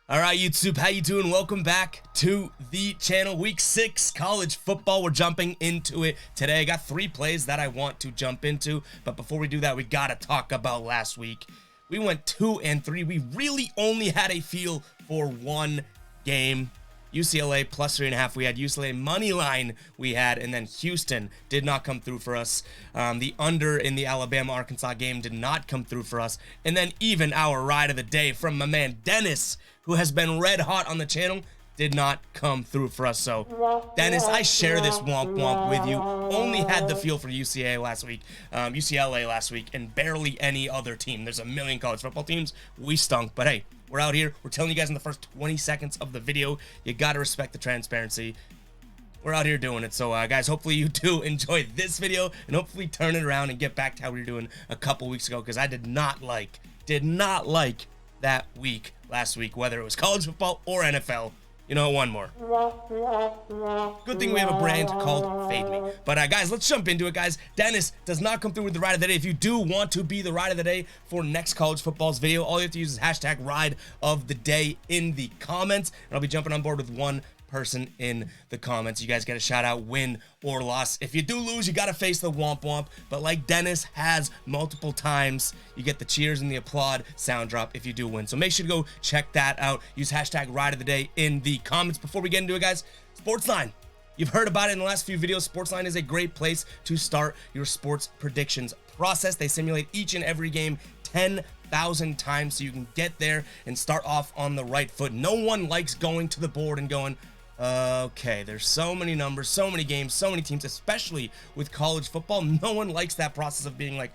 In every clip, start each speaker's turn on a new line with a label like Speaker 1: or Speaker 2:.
Speaker 1: All right, YouTube, how you doing? Welcome back to the channel. Week 6 college football. We're jumping into it today. I got 3 plays that I want to jump into, but before we do that, we got to talk about last week. We went 2-3. We really only had a feel for one game. UCLA plus 3.5. We had UCLA money line we had, and then Houston did not come through for us. The under in the Alabama-Arkansas game did not come through for us. And then even our ride of the day from my man Dennis, who has been red hot on the channel, did not come through for us. So, Dennis, I share this womp womp with you. Only had the feel for UCLA last week, and barely any other team. There's a million college football teams. We stunk, but hey, we're out here. We're telling you guys in the first 20 seconds of the video. You got to respect the transparency. We're out here doing it. So, guys, hopefully you do enjoy this video and hopefully turn it around and get back to how we were doing a couple weeks ago, because I did not like that week last week, whether it was college football or NFL. You know, one more. Good thing we have a brand called Fade Me. But guys, let's jump into it, guys. Dennis does not come through with the ride of the day. If you do want to be the ride of the day for next college football's video, all you have to use is hashtag ride of the day in the comments. And I'll be jumping on board with one person in the comments. You guys get a shout out, win or loss. If you do lose, you got to face the womp womp. But like Dennis has multiple times, you get the cheers and the applaud sound drop if you do win. So make sure to go check that out. Use hashtag ride of the day in the comments. Before we get into it, guys, SportsLine. You've heard about it in the last few videos. SportsLine is a great place to start your sports predictions process. They simulate each and every game 10,000 times so you can get there and start off on the right foot. No one likes going to the board and going, okay, there's so many numbers, so many games, so many teams, especially with college football. No one likes that process of being like,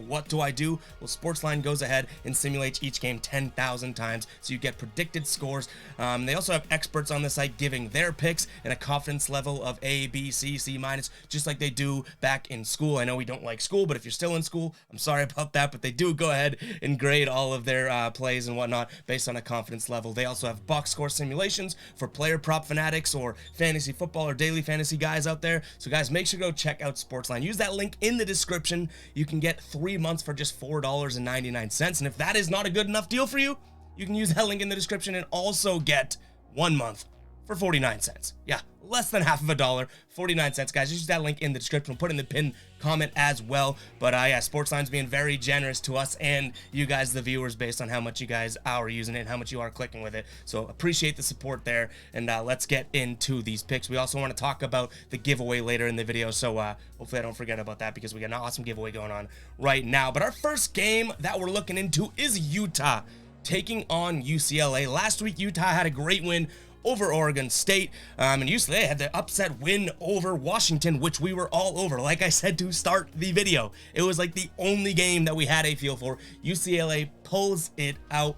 Speaker 1: what do I do? Well, SportsLine goes ahead and simulates each game 10,000 times, so you get predicted scores. They also have experts on the site giving their picks and a confidence level of A, B, C, C minus, just like they do back in school. I know we don't like school, but if you're still in school, I'm sorry about that, but they do go ahead and grade all of their plays and whatnot based on a confidence level. They also have box score simulations for player prop fanatics or fantasy football or daily fantasy guys out there. So guys, make sure to go check out SportsLine. Use that link in the description. You can get 3 months for just $4.99. And if that is not a good enough deal for you, you can use that link in the description and also get 1 month for 49 cents. Yeah, less than half of a dollar, 49 cents, guys. Just use that link in the description. We'll put in the pinned comment as well. But yeah, SportsLine's being very generous to us and you guys, the viewers, based on how much you guys are using it and how much you are clicking with it. So appreciate the support there. And let's get into these picks. We also want to talk about the giveaway later in the video. So hopefully I don't forget about that, because we got an awesome giveaway going on right now. But our first game that we're looking into is Utah taking on UCLA. Last week, Utah had a great win over Oregon State, and UCLA had the upset win over Washington, which we were all over. Like I said to start the video, it was like the only game that we had a feel for. UCLA pulls it out,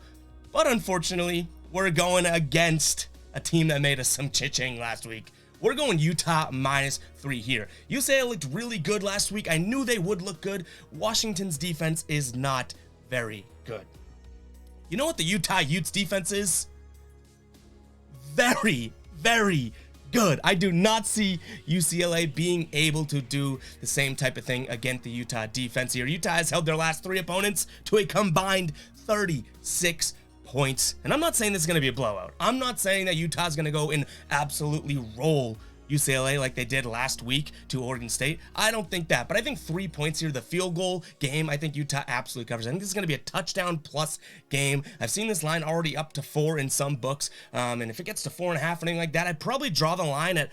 Speaker 1: but unfortunately, we're going against a team that made us some cha-ching last week. We're going Utah -3 here. UCLA looked really good last week. I knew they would look good. Washington's defense is not very good. You know what the Utah Utes defense is? Very, very good. I do not see UCLA being able to do the same type of thing against the Utah defense here. Utah has held their last 3 opponents to a combined 36 points. And I'm not saying this is going to be a blowout. I'm not saying that Utah's going to go and absolutely roll UCLA like they did last week to Oregon State. I don't think that, but I think 3 points here, the field goal game, I think Utah absolutely covers. I think this is going to be a touchdown plus game. I've seen this line already up to 4 in some books, and if it gets to 4.5 or anything like that, I'd probably draw the line at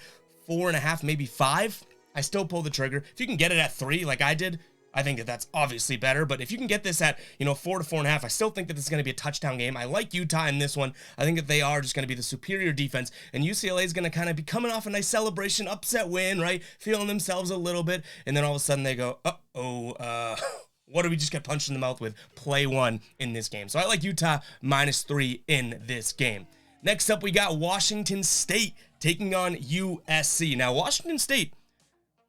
Speaker 1: 4.5, maybe 5. I still pull the trigger. If you can get it at 3 like I did, I think that that's obviously better, but if you can get this at, 4 to 4.5, I still think that this is going to be a touchdown game. I like Utah in this one. I think that they are just going to be the superior defense, and UCLA is going to kind of be coming off a nice celebration, upset win, right? Feeling themselves a little bit, and then all of a sudden they go, what did we just get punched in the mouth with? Play 1 in this game. So I like Utah -3 in this game. Next up, we got Washington State taking on USC. Now, Washington State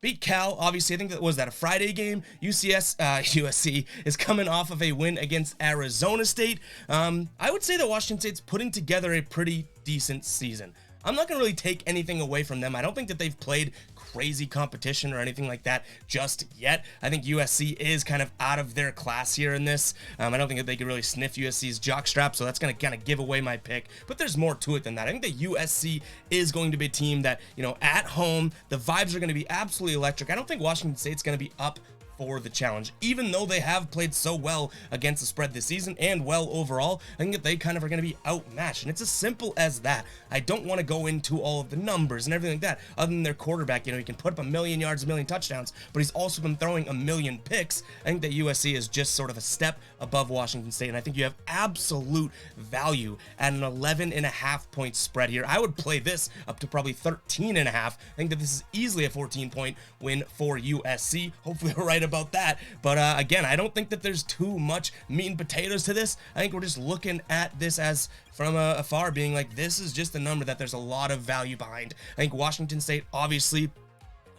Speaker 1: beat Cal, obviously. I think that was a Friday game. USC is coming off of a win against Arizona State. I would say that Washington State's putting together a pretty decent season. I'm not going to really take anything away from them. I don't think that they've played crazy competition or anything like that just yet. I think USC is kind of out of their class here in this. I don't think that they could really sniff USC's jockstrap, so that's going to kind of give away my pick. But there's more to it than that. I think that USC is going to be a team that, you know, at home, the vibes are going to be absolutely electric. I don't think Washington State's going to be up for the challenge, even though they have played so well against the spread this season and well overall. I think that they kind of are going to be outmatched, and it's as simple as that. I don't want to go into all of the numbers and everything like that, other than their quarterback. You know, he can put up 1,000,000 yards, 1,000,000 touchdowns, but he's also been throwing 1,000,000 picks. I think that USC is just sort of a step above Washington State, and I think you have absolute value at an 11.5-point spread here. I would play this up to probably 13.5. I think that this is easily a 14-point win for USC. Hopefully we're right about that. But again, I don't think that there's too much meat and potatoes to this. I think we're just looking at this as from afar, being like, this is just a number that there's a lot of value behind. I think Washington State, obviously,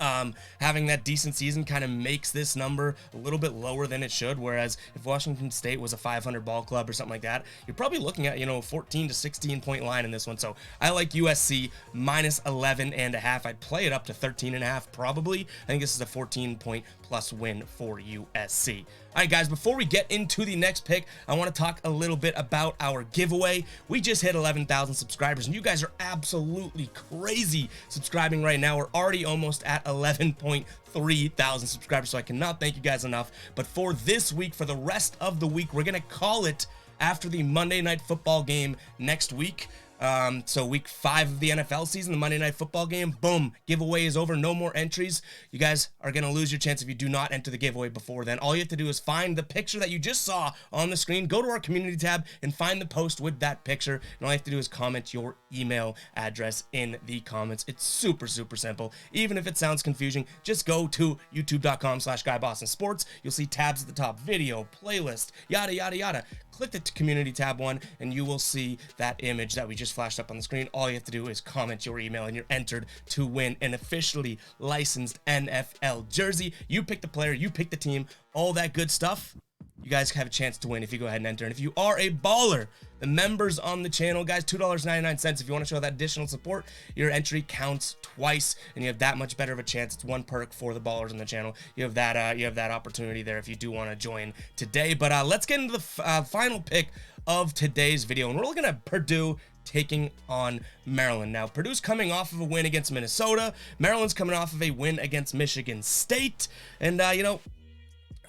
Speaker 1: having that decent season kind of makes this number a little bit lower than it should. Whereas if Washington State was a 500 ball club or something like that, you're probably looking at, you know, 14 to 16 point line in this one. So I like USC minus 11.5. I'd play it up to 13.5 probably. I think this is a 14-point plus win for USC. All right, guys, before we get into the next pick, I want to talk a little bit about our giveaway. We just hit 11,000 subscribers, and you guys are absolutely crazy subscribing right now. We're already almost at 11.3 thousand subscribers, so I cannot thank you guys enough. But for this week, for the rest of the week, we're going to call it after the Monday Night Football game next week. So week 5 of the NFL season, the Monday Night Football game, boom, giveaway is over. No more entries. You guys are going to lose your chance if you do not enter the giveaway before then. All you have to do is find the picture that you just saw on the screen, go to our community tab and find the post with that picture. And all you have to do is comment your email address in the comments. It's super, super simple. Even if it sounds confusing, just go to youtube.com/GuyBostonSports. You'll see tabs at the top, video, playlist, yada, yada, yada. Click the community tab one and you will see that image that we just flashed up on the screen. All you have to do is comment your email and you're entered to win an officially licensed NFL jersey. You pick the player, you pick the team, all that good stuff. You guys have a chance to win if you go ahead and enter. And if you are a baller, the members on the channel, guys, $2.99. If you want to show that additional support, your entry counts twice, and you have that much better of a chance. It's one perk for the ballers on the channel. You have that opportunity there if you do want to join today. But let's get into the final pick of today's video, and we're looking at Purdue taking on Maryland. Now, Purdue's coming off of a win against Minnesota. Maryland's coming off of a win against Michigan State, and you know,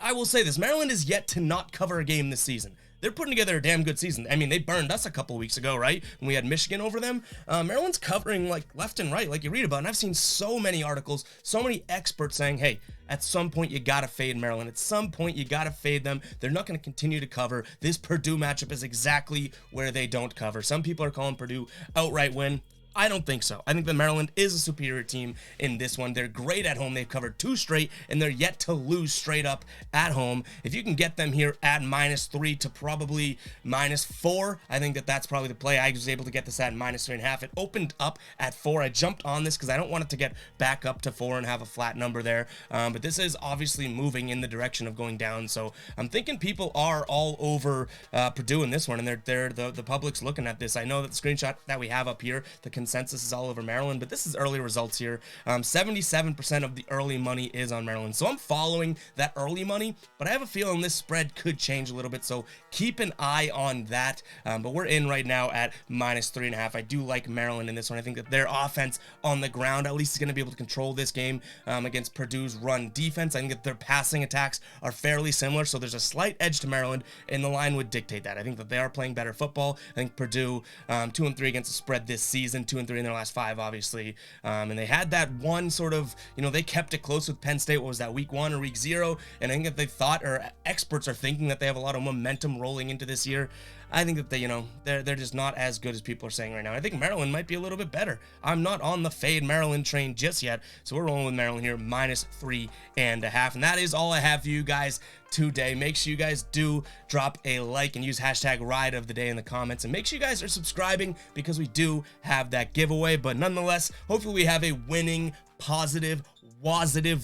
Speaker 1: I will say this, Maryland is yet to not cover a game this season. They're putting together a damn good season. I mean, they burned us a couple weeks ago, right? When we had Michigan over them. Maryland's covering like left and right, like you read about. And I've seen so many articles, so many experts saying, hey, at some point you gotta fade Maryland. At some point you gotta fade them. They're not gonna continue to cover. This Purdue matchup is exactly where they don't cover. Some people are calling Purdue outright win. I don't think so. I think that Maryland is a superior team in this one. They're great at home. They've covered 2 straight, and they're yet to lose straight up at home. If you can get them here at -3 to probably -4, I think that that's probably the play. I was able to get this at -3.5. It opened up at 4. I jumped on this because I don't want it to get back up to 4 and have a flat number there. But this is obviously moving in the direction of going down. So I'm thinking people are all over Purdue in this one, and the public's looking at this. I know that the screenshot that we have up here, the consensus is all over Maryland, but this is early results here. 77% of the early money is on Maryland, so I'm following that early money, but I have a feeling this spread could change a little bit, so keep an eye on that. But we're in right now at -3.5. I do like Maryland in this one. I think that their offense on the ground at least is going to be able to control this game against Purdue's run defense. I think that their passing attacks are fairly similar, so there's a slight edge to Maryland, and the line would dictate that. I think that they are playing better football. I think Purdue 2-3 against the spread this season, 2-3 in their last 5, obviously. And they had that one sort of, you know, they kept it close with Penn State. What was that, week 1 or week 0? And I think that they thought, or experts are thinking, that they have a lot of momentum rolling into this year. I think that they, you know, they're just not as good as people are saying right now. I think Maryland might be a little bit better. I'm not on the fade Maryland train just yet, so we're rolling with Maryland here, -3.5. And that is all I have for you guys today. Make sure you guys do drop a like and use hashtag RideofTheDay in the comments, and make sure you guys are subscribing because we do have that giveaway. But nonetheless, hopefully we have a winning, positive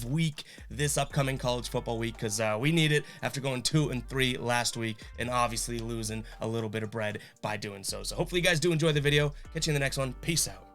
Speaker 1: week this upcoming college football week, because we need it after going 2-3 last week and obviously losing a little bit of bread by doing so. So hopefully you guys do enjoy the video. Catch you in the next one. Peace out.